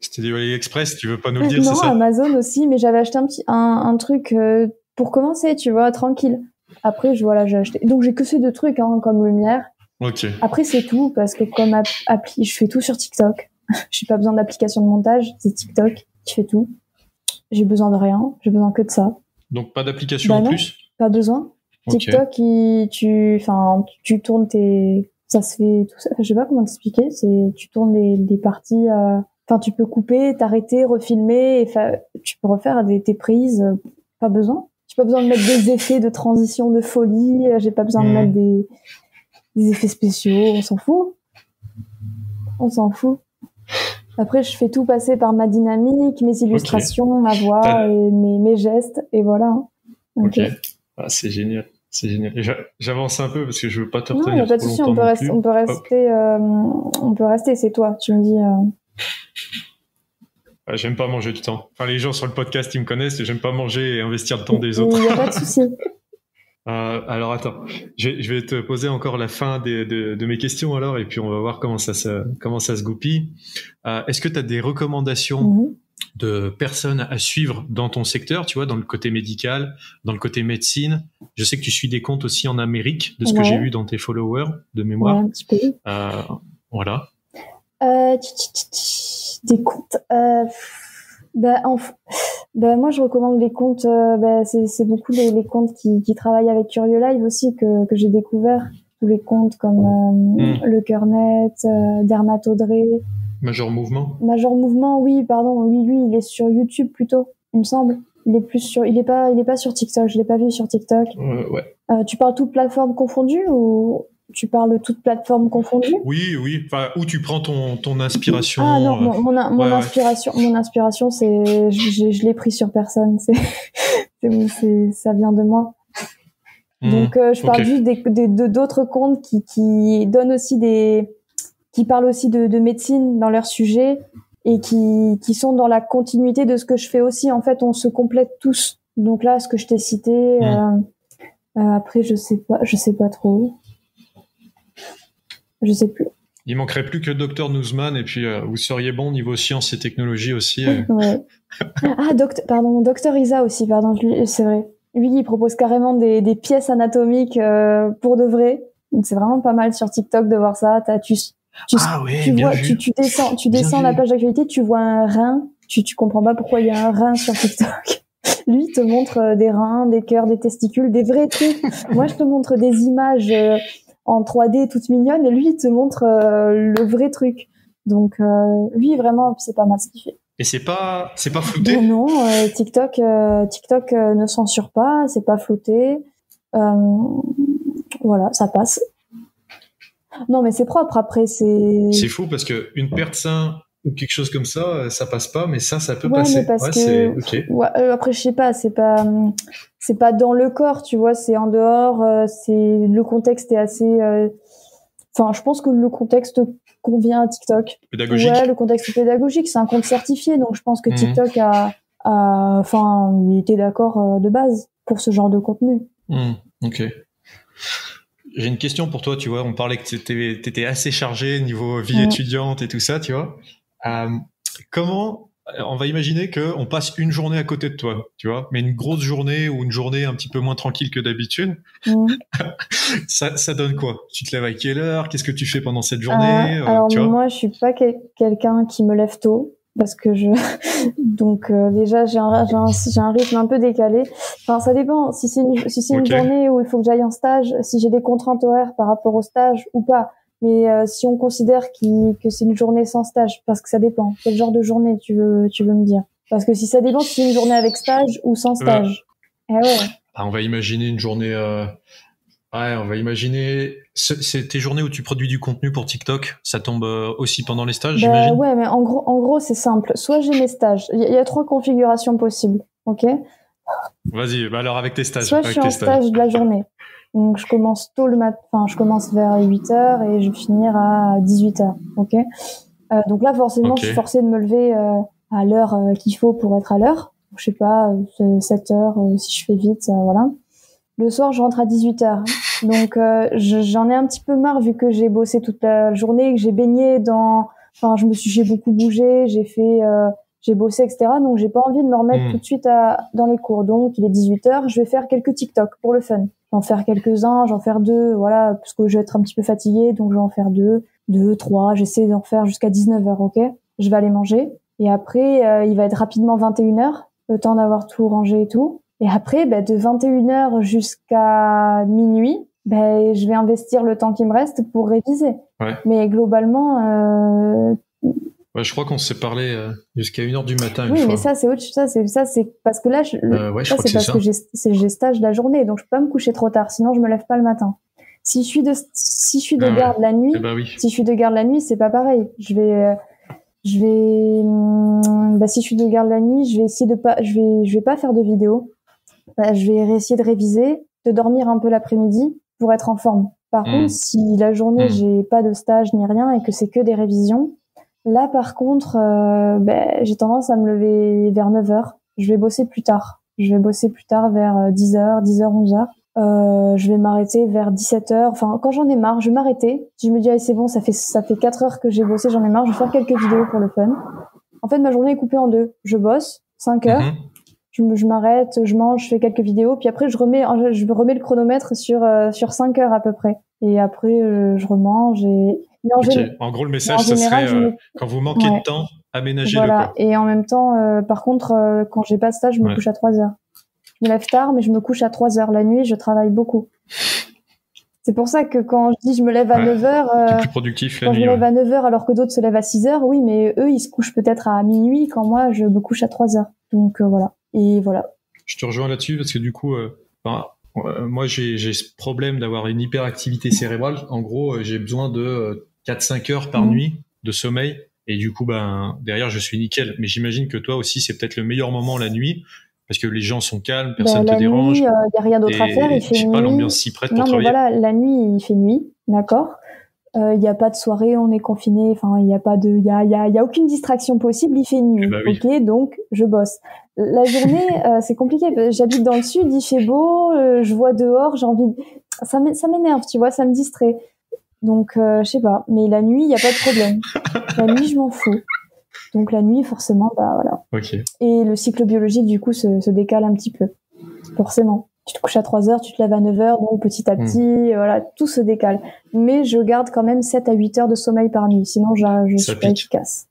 Speaker 1: C'était du AliExpress, tu veux pas nous le dire,
Speaker 2: non,
Speaker 1: c'est ça?
Speaker 2: Amazon aussi, mais j'avais acheté un truc pour commencer, tu vois, tranquille. Après, j'ai acheté. Donc j'ai que ces deux trucs, hein, comme lumière.
Speaker 1: Ok.
Speaker 2: Après, c'est tout, parce que comme appli, je fais tout sur TikTok. J'ai pas besoin d'application de montage, c'est TikTok qui fait tout. J'ai besoin de rien, j'ai besoin que de ça.
Speaker 1: Donc pas d'application en
Speaker 2: non,
Speaker 1: plus?
Speaker 2: Pas besoin.
Speaker 1: Okay.
Speaker 2: TikTok, tu tournes ça se fait tout ça. Je sais pas comment t'expliquer. Tu tournes les parties. Tu peux couper, t'arrêter, refilmer. Tu peux refaire tes prises. Pas besoin. J'ai pas besoin de mettre des effets de transition de folie. J'ai pas besoin de mettre des effets spéciaux. On s'en fout. On s'en fout. Après, je fais tout passer par ma dynamique, mes illustrations, ma voix et mes gestes, et voilà.
Speaker 1: Ok. Ah, c'est génial. C'est génial. J'avance un peu parce que je veux pas te retenir.
Speaker 2: Non, il n'y a pas de souci, on peut rester, c'est toi. Tu me dis.
Speaker 1: J'aime pas manger du temps. Enfin, les gens sur le podcast, ils me connaissent, j'aime pas manger et investir le temps des autres.
Speaker 2: Il n'y a pas de souci.
Speaker 1: Alors attends, je vais te poser encore la fin de mes questions alors, et puis on va voir comment ça se goupille. Est-ce que tu as des recommandations de personnes à suivre dans ton secteur, tu vois, dans le côté médical, dans le côté médecine? Je sais que tu suis des comptes aussi en Amérique, de ce que j'ai vu dans tes followers de mémoire.
Speaker 2: Ouais, un petit peu.
Speaker 1: Voilà.
Speaker 2: Des comptes. Moi, je recommande les comptes. C'est beaucoup les comptes qui travaillent avec Curieux Live aussi que j'ai découvert. Tous les comptes comme Le Cœur Net, Dermatodré.
Speaker 1: Major Mouvement.
Speaker 2: Major Mouvement, oui, pardon. Lui, il est sur YouTube plutôt, il me semble. Il est pas sur TikTok. Je l'ai pas vu sur TikTok.
Speaker 1: Ouais.
Speaker 2: Tu parles toutes plateformes confondues ou tu parles de toutes plateformes confondues?
Speaker 1: Oui. Enfin, où tu prends ton inspiration?
Speaker 2: Ah non, mon inspiration, c'est, je l'ai pris sur personne. Ça vient de moi. Donc, je parle juste d'autres comptes qui donnent aussi qui parlent aussi de médecine dans leur sujet et qui sont dans la continuité de ce que je fais aussi. En fait, on se complète tous. Donc là, ce que je t'ai cité, après, je sais pas trop. Je sais plus.
Speaker 1: Il manquerait plus que Dr Newsman et puis vous seriez bon niveau sciences et technologies aussi.
Speaker 2: Ouais. Docteur Isa aussi, pardon, c'est vrai. Lui, il propose carrément des pièces anatomiques pour de vrai. Donc c'est vraiment pas mal sur TikTok de voir ça. Tu descends la page d'actualité, tu vois un rein, tu comprends pas pourquoi il y a un rein sur TikTok. Lui, il te montre des reins, des cœurs, des testicules, des vrais trucs. Moi, je te montre des images en 3D toutes mignonnes et lui, il te montre le vrai truc. Donc, lui, vraiment, c'est pas mal ce qu'il fait.
Speaker 1: Et c'est pas flouté?
Speaker 2: Non, TikTok ne censure pas, c'est pas flouté. Voilà, ça passe. Non, mais c'est propre. Après,
Speaker 1: c'est fou parce que une perte sein ou quelque chose comme ça passe pas, mais ça peut passer.
Speaker 2: Mais parce que après, je sais pas, c'est pas dans le corps, tu vois, c'est en dehors. Le contexte est assez. Enfin, je pense que le contexte convient à TikTok.
Speaker 1: Pédagogique.
Speaker 2: Ouais, le contexte pédagogique, c'est un compte certifié, donc je pense que TikTok il était d'accord de base pour ce genre de contenu.
Speaker 1: Ok. J'ai une question pour toi, tu vois, on parlait que t'étais assez chargé niveau vie étudiante et tout ça, tu vois. Comment, on va imaginer qu'on passe une journée à côté de toi, tu vois, mais une grosse journée ou une journée un petit peu moins tranquille que d'habitude. Ça donne quoi? Tu te lèves à quelle heure? Qu'est-ce que tu fais pendant cette journée?
Speaker 2: Alors
Speaker 1: tu vois,
Speaker 2: moi, je suis pas quelqu'un qui me lève tôt parce que donc déjà j'ai un rythme un peu décalé. Enfin, ça dépend si c'est une journée où il faut que j'aille en stage, si j'ai des contraintes horaires par rapport au stage ou pas. Mais si on considère que c'est une journée sans stage, parce que ça dépend. Quel genre de journée tu veux me dire? Parce que si ça dépend, si c'est une journée avec stage ou sans stage.
Speaker 1: On va imaginer une journée Ouais, on va imaginer. C'est tes journées où tu produis du contenu pour TikTok. Ça tombe aussi pendant les stages, j'imagine.
Speaker 2: Ouais, mais en gros, c'est simple. Soit j'ai mes stages. Il y a 3 configurations possibles. Ok.
Speaker 1: Vas-y, bah alors avec tes stages.
Speaker 2: Soit je suis en stage de la journée. Donc je commence tôt le matin. Enfin, je commence vers 8h et je vais finir à 18h. Ok. Donc là, forcément, je suis forcée de me lever à l'heure qu'il faut pour être à l'heure. Je sais pas, 7h si je fais vite, voilà. Le soir, je rentre à 18h. Donc j'en ai un petit peu marre vu que j'ai bossé toute la journée, que j'ai baigné dans... Enfin, j'ai beaucoup bougé, j'ai bossé, etc. Donc j'ai pas envie de me remettre tout de suite dans les cours. Donc il est 18h, je vais faire quelques TikTok pour le fun. J'en faire quelques-uns, j'en faire 2, voilà, parce que je vais être un petit peu fatiguée, donc je vais en faire 2, 3, j'essaie d'en faire jusqu'à 19h, ok? Je vais aller manger. Et après, il va être rapidement 21h, le temps d'avoir tout rangé et tout. Et après, de 21h jusqu'à minuit, je vais investir le temps qui me reste pour réviser.
Speaker 1: Ouais.
Speaker 2: Mais globalement...
Speaker 1: Ouais, je crois qu'on s'est parlé jusqu'à 1h du matin une
Speaker 2: oui,
Speaker 1: fois.
Speaker 2: mais ça, c'est autre chose. Ça, c'est parce que là,
Speaker 1: ouais, je crois que c'est parce
Speaker 2: que j'ai stage de la journée, donc je peux pas me coucher trop tard, sinon je me lève pas le matin. Si je suis de garde la nuit, si je suis de garde la nuit, c'est pas pareil. Si je suis de garde la nuit, je vais essayer je vais pas faire de vidéo. Je vais essayer de réviser, de dormir un peu l'après-midi pour être en forme. Par contre, si la journée, j'ai pas de stage ni rien et que c'est que des révisions, là, par contre, j'ai tendance à me lever vers 9h. Je vais bosser plus tard. Je vais bosser plus tard vers 10h, 11h. Je vais m'arrêter vers 17h. Enfin, quand j'en ai marre, je vais m'arrêter. Je me dis, allez, c'est bon, ça fait 4 heures que j'ai bossé, j'en ai marre, je vais faire quelques vidéos pour le fun. En fait, ma journée est coupée en 2. Je bosse 5 heures. Je m'arrête, je mange, je fais quelques vidéos, puis après je remets le chronomètre sur 5 heures à peu près. Et après je remange et
Speaker 1: en gros le message ça serait quand vous manquez de temps, aménagez-le.
Speaker 2: Voilà. Et en même temps par contre quand j'ai pas de stage, je me couche à 3 heures. Je me lève tard mais je me couche à 3 heures. La nuit, je travaille beaucoup. C'est pour ça que quand je dis je me lève à 9h,
Speaker 1: plus productif
Speaker 2: quand je me lève à 9h alors que d'autres se lèvent à 6h, oui, mais eux ils se couchent peut-être à minuit quand moi je me couche à 3 heures. Donc voilà. Et voilà.
Speaker 1: Je te rejoins là-dessus parce que du coup, moi j'ai ce problème d'avoir une hyperactivité cérébrale. En gros, j'ai besoin de 4-5 heures par nuit de sommeil. Et du coup, derrière, je suis nickel. Mais j'imagine que toi aussi, c'est peut-être le meilleur moment la nuit parce que les gens sont calmes, personne te dérange.
Speaker 2: Il n'y a rien d'autre à faire. Il fait nuit.
Speaker 1: Pas l'ambiance si prête pour travailler.
Speaker 2: Non, mais voilà, la nuit, il fait nuit. D'accord. Il y a pas de soirée, on est confiné. Enfin, il y a aucune distraction possible. Il fait nuit.
Speaker 1: Oui.
Speaker 2: Ok, donc je bosse. La journée, c'est compliqué. J'habite dans le sud, il fait beau, je vois dehors, j'ai envie. Ça m'énerve, tu vois, ça me distrait. Donc, je sais pas. Mais la nuit, il y a pas de problème. La nuit, je m'en fous. Donc la nuit, forcément, voilà.
Speaker 1: Okay.
Speaker 2: Et le cycle biologique, du coup, se décale un petit peu. Forcément. Tu te couches à 3h, tu te lèves à 9h, donc petit à petit, voilà, tout se décale. Mais je garde quand même 7 à 8 heures de sommeil par nuit, sinon je suis pas efficace.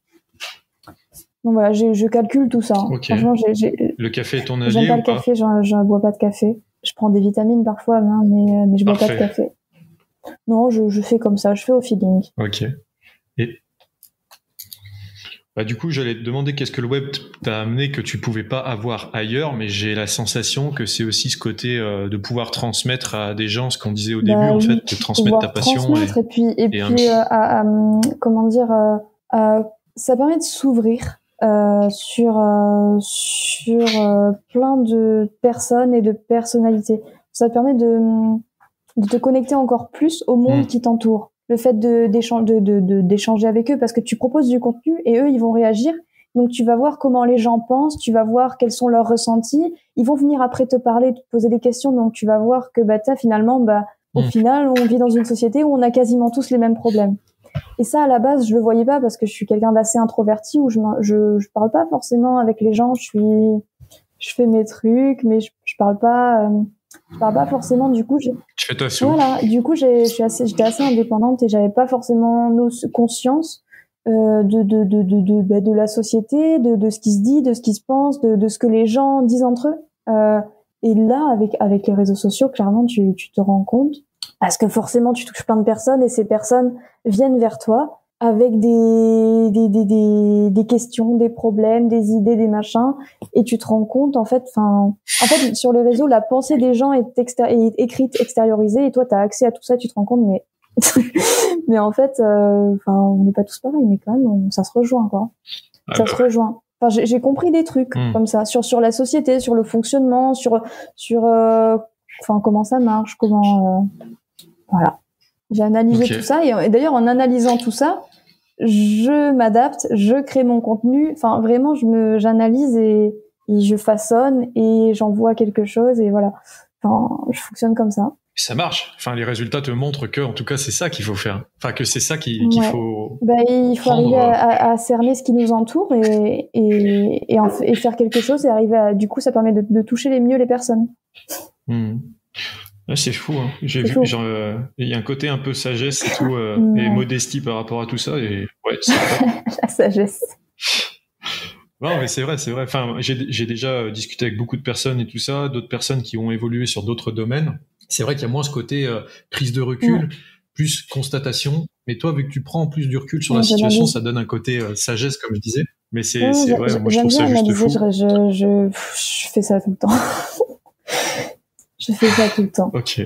Speaker 2: Donc voilà, je calcule tout ça.
Speaker 1: Okay.
Speaker 2: Franchement,
Speaker 1: le café est ton allié?
Speaker 2: J'aime pas le café, je bois pas de café. Je prends des vitamines parfois, hein, mais je bois pas de café. Non, je fais comme ça, je fais au feeling.
Speaker 1: Ok. Et du coup, j'allais te demander qu'est-ce que le web t'a amené que tu pouvais pas avoir ailleurs, mais j'ai la sensation que c'est aussi ce côté de pouvoir transmettre à des gens ce qu'on disait au début, en fait, de transmettre ta passion.
Speaker 2: Et puis comment dire, ça permet de s'ouvrir sur plein de personnes et de personnalités. Ça te permet de te connecter encore plus au monde qui t'entoure. Le fait d'échanger avec eux parce que tu proposes du contenu et eux ils vont réagir, donc tu vas voir comment les gens pensent, tu vas voir quels sont leurs ressentis, ils vont venir après te parler, te poser des questions, donc tu vas voir que finalement au final on vit dans une société où on a quasiment tous les mêmes problèmes. Et ça à la base je le voyais pas parce que je suis quelqu'un d'assez introverti où je parle pas forcément avec les gens, je fais mes trucs mais je parle pas forcément, du coup, voilà, du coup, j'étais assez indépendante et j'avais pas forcément conscience de la société, de ce qui se dit, de ce qui se pense, de ce que les gens disent entre eux. Et là, avec les réseaux sociaux, clairement, tu te rends compte parce que forcément, tu touches plein de personnes et ces personnes viennent vers toi avec des questions, des problèmes, des idées, des machins, et tu te rends compte, en fait, sur les réseaux, la pensée des gens est écrite, extériorisée, et toi, t'as accès à tout ça, tu te rends compte, mais, mais en fait, on n'est pas tous pareils, mais quand même, ça se rejoint, quoi. Se rejoint. Enfin, j'ai compris des trucs comme ça, sur la société, sur le fonctionnement, sur comment ça marche, voilà. J'ai analysé tout ça, et d'ailleurs, en analysant tout ça, je m'adapte, je crée mon contenu. Enfin, vraiment, j'analyse et je façonne et j'envoie quelque chose, et voilà. Enfin, je fonctionne comme ça.
Speaker 1: Ça marche. Enfin, les résultats te montrent que, en tout cas, c'est ça qu'il faut faire. Enfin, que c'est ça qu'il faut.
Speaker 2: Il faut arriver à cerner ce qui nous entoure et faire quelque chose, et arriver à, du coup, ça permet de toucher mieux les personnes.
Speaker 1: Ouais, c'est fou, hein. J'ai vu, il y a un côté un peu sagesse et tout, et modestie par rapport à tout ça, et ouais, c'est vrai.
Speaker 2: La sagesse.
Speaker 1: Non, mais c'est vrai. Enfin, j'ai déjà discuté avec beaucoup de personnes et tout ça, d'autres personnes qui ont évolué sur d'autres domaines. C'est vrai qu'il y a moins ce côté prise de recul, plus constatation. Mais toi, vu que tu prends plus du recul sur la situation, ça donne un côté sagesse, comme je disais. Mais c'est vrai, moi je trouve ça juste fou.
Speaker 2: Je fais ça tout le temps. Je fais ça tout le temps.
Speaker 1: Ok.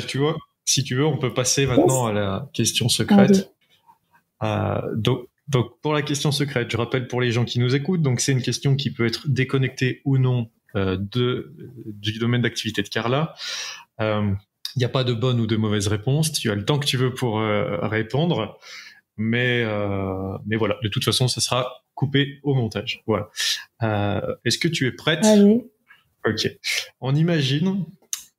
Speaker 1: Tu vois, si tu veux, on peut passer maintenant à la question secrète. Donc, pour la question secrète, je rappelle pour les gens qui nous écoutent, donc c'est une question qui peut être déconnectée ou non du domaine d'activité de Carla. Il n'y a pas de bonne ou de mauvaise réponse. Tu as le temps que tu veux pour répondre, mais voilà. De toute façon, ça sera coupé au montage. Voilà. Est-ce que tu es prête ?
Speaker 2: Allez.
Speaker 1: Ok. On imagine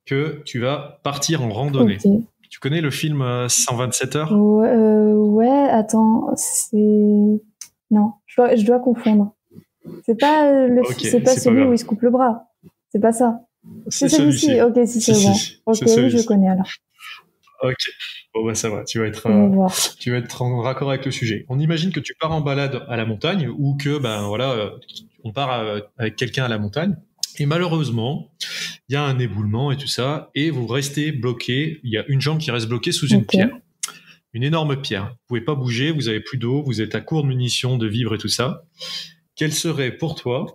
Speaker 1: que tu vas partir en randonnée.
Speaker 2: Okay.
Speaker 1: Tu connais le film 127 heures ?
Speaker 2: Ouais, attends, non, je dois confondre. C'est pas c'est pas celui où il se coupe le bras. C'est pas ça. C'est celui-ci. Ok, si c'est bon. Ok, oui, je connais alors.
Speaker 1: Ok. Bon bah ça va. Tu vas être en raccord avec le sujet. On imagine que tu pars en balade à la montagne, ou que on part avec quelqu'un à la montagne. Et malheureusement, il y a un éboulement et tout ça, et vous restez bloqué. Il y a une jambe qui reste bloquée sous une pierre. Une énorme pierre. Vous pouvez pas bouger, vous avez plus d'eau, vous êtes à court de munitions, de vivres et tout ça. Quel serait pour toi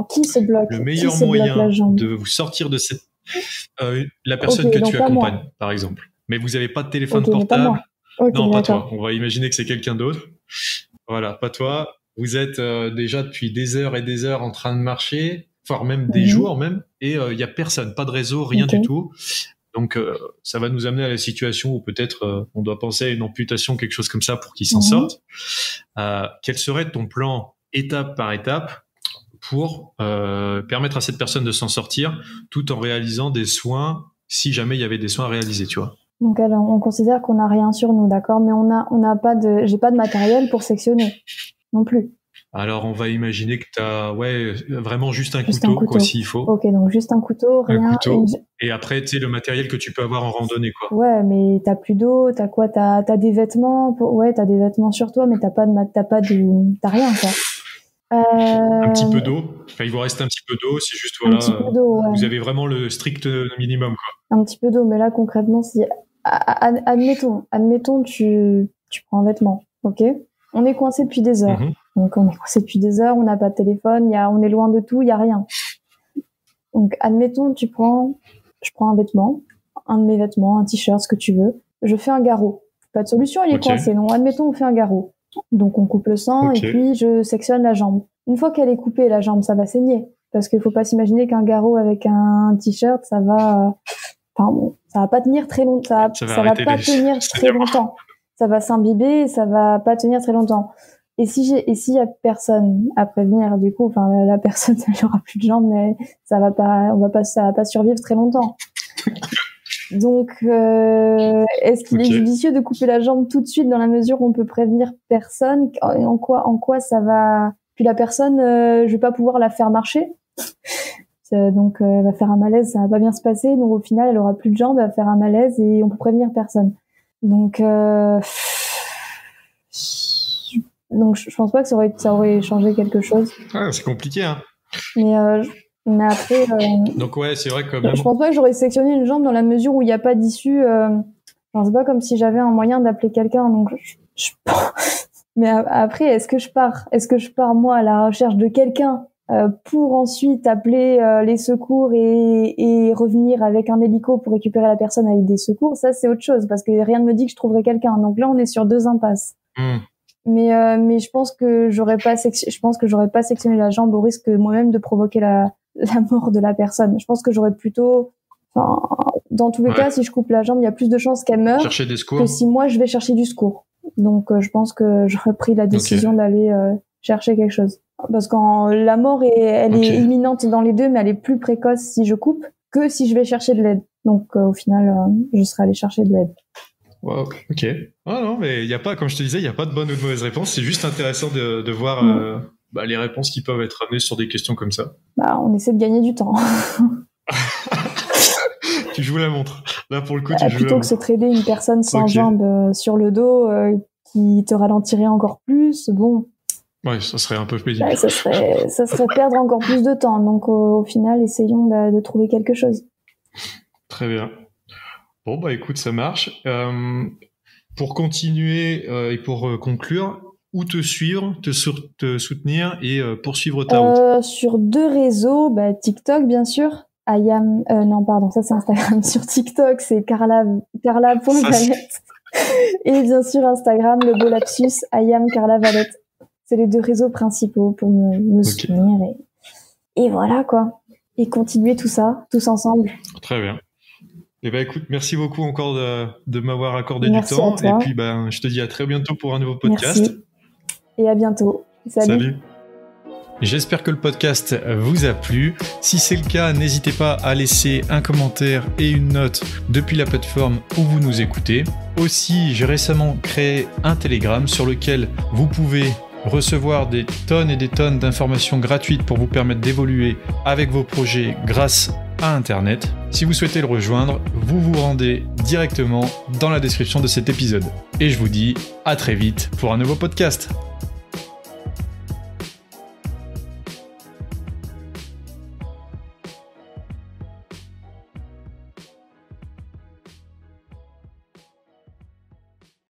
Speaker 2: qui se bloque
Speaker 1: le meilleur moyen de vous sortir de cette... la personne que tu accompagnes, par exemple. Mais vous n'avez pas de téléphone portable. Non, pas toi. On va imaginer que c'est quelqu'un d'autre. Voilà, pas toi. Vous êtes déjà depuis des heures et des heures en train de marcher, voire même des jours même, et il n'y a personne, pas de réseau, rien du tout. Donc, ça va nous amener à la situation où peut-être on doit penser à une amputation, quelque chose comme ça, pour qu'il s'en sorte. Quel serait ton plan étape par étape pour permettre à cette personne de s'en sortir, tout en réalisant des soins, si jamais il y avait des soins à réaliser, tu vois?
Speaker 2: Donc, alors, on considère qu'on n'a rien sur nous, d'accord? Mais j'ai pas de matériel pour sectionner non plus.
Speaker 1: Alors, on va imaginer que tu as vraiment juste un couteau, quoi, s'il faut.
Speaker 2: Ok, donc juste un couteau, rien.
Speaker 1: Et après, tu sais, le matériel que tu peux avoir en randonnée, quoi.
Speaker 2: Ouais, mais t'as plus d'eau, t'as quoi? T'as des vêtements, t'as des vêtements sur toi, mais t'as rien, quoi.
Speaker 1: Un petit peu d'eau. Enfin, il vous reste un petit peu d'eau, c'est juste, voilà.
Speaker 2: Un petit peu d'eau, ouais.
Speaker 1: Vous avez vraiment le strict minimum, quoi.
Speaker 2: Un petit peu d'eau, mais là, concrètement, si, admettons, tu prends un vêtement, ok? On est coincé depuis des heures. Donc, on est coincé depuis des heures, on n'a pas de téléphone, on est loin de tout, il y a rien. Donc, admettons, je prends un vêtement, un de mes vêtements, un t-shirt, ce que tu veux. Je fais un garrot. Pas de solution, il est coincé. Donc, admettons, on fait un garrot. Donc, on coupe le sang et puis je sectionne la jambe. Une fois qu'elle est coupée, la jambe, ça va saigner. Parce qu'il faut pas s'imaginer qu'un garrot avec un t-shirt, ça va pas tenir très longtemps. Ça va pas tenir très longtemps. Ça va s'imbiber, ça va pas tenir très longtemps. Et s'il y a personne à prévenir, du coup, la personne, elle aura plus de jambes, mais ça va pas survivre très longtemps. Donc, est-ce qu'il est judicieux de couper la jambe tout de suite dans la mesure où on peut prévenir personne? En quoi ça va? Puis la personne, je vais pas pouvoir la faire marcher. Donc, elle va faire un malaise, ça va pas bien se passer. Donc, au final, elle aura plus de jambes, elle va faire un malaise et on peut prévenir personne. Donc, je pense pas que ça aurait changé quelque chose.
Speaker 1: Ah, c'est compliqué, hein.
Speaker 2: Mais après.
Speaker 1: Donc c'est vrai que.
Speaker 2: Je pense pas que j'aurais sectionné une jambe dans la mesure où il n'y a pas d'issue. C'est pas comme si j'avais un moyen d'appeler quelqu'un. Donc Mais après, est-ce que je pars moi à la recherche de quelqu'un pour ensuite appeler les secours et revenir avec un hélico pour récupérer la personne avec des secours? Ça, c'est autre chose, parce que rien ne me dit que je trouverai quelqu'un. Donc là, on est sur 2 impasses. Mais je pense que j'aurais pas sectionné la jambe au risque moi-même de provoquer la mort de la personne. Je pense que j'aurais plutôt, dans tous les cas, si je coupe la jambe, il y a plus de chances qu'elle meure que si moi je vais chercher du secours. Donc je pense que j'aurais pris la décision d'aller chercher quelque chose. Parce que la mort elle est imminente dans les deux, mais elle est plus précoce si je coupe que si je vais chercher de l'aide. Donc au final, je serais allée chercher de l'aide.
Speaker 1: Wow, ok. Ah non, mais il y a pas, comme je te disais, il y a pas de bonne ou de mauvaise réponse. C'est juste intéressant de voir les réponses qui peuvent être amenées sur des questions comme ça.
Speaker 2: On essaie de gagner du temps.
Speaker 1: Tu joues la montre. Là, pour le coup, tu joues la montre.
Speaker 2: Plutôt que se traîner une personne sans jambes sur le dos qui te ralentirait encore plus, bon.
Speaker 1: Ouais, ça serait un peu pénible.
Speaker 2: Ça serait perdre encore plus de temps. Donc, au final, essayons de trouver quelque chose.
Speaker 1: Très bien. Bon, écoute, ça marche. Pour continuer et pour conclure, où te suivre, te soutenir et poursuivre ta route?
Speaker 2: Sur 2 réseaux, TikTok, bien sûr. Ça c'est Instagram. Sur TikTok, c'est carla.valette. Et bien sûr, Instagram, le beau lapsus, @carlavalette. C'est les 2 réseaux principaux pour me soutenir. Et voilà, quoi. Et continuer tout ça, tous ensemble.
Speaker 1: Très bien. Eh écoute, merci beaucoup encore de m'avoir accordé
Speaker 2: merci
Speaker 1: du temps.
Speaker 2: À toi.
Speaker 1: Et puis, je te dis à très bientôt pour un nouveau podcast.
Speaker 2: Merci. Et à bientôt. Salut.
Speaker 1: J'espère que le podcast vous a plu. Si c'est le cas, n'hésitez pas à laisser un commentaire et une note depuis la plateforme où vous nous écoutez. Aussi, j'ai récemment créé un Telegram sur lequel vous pouvez recevoir des tonnes et des tonnes d'informations gratuites pour vous permettre d'évoluer avec vos projets grâce à Internet. Si vous souhaitez le rejoindre, vous vous rendez directement dans la description de cet épisode. Et je vous dis à très vite pour un nouveau podcast.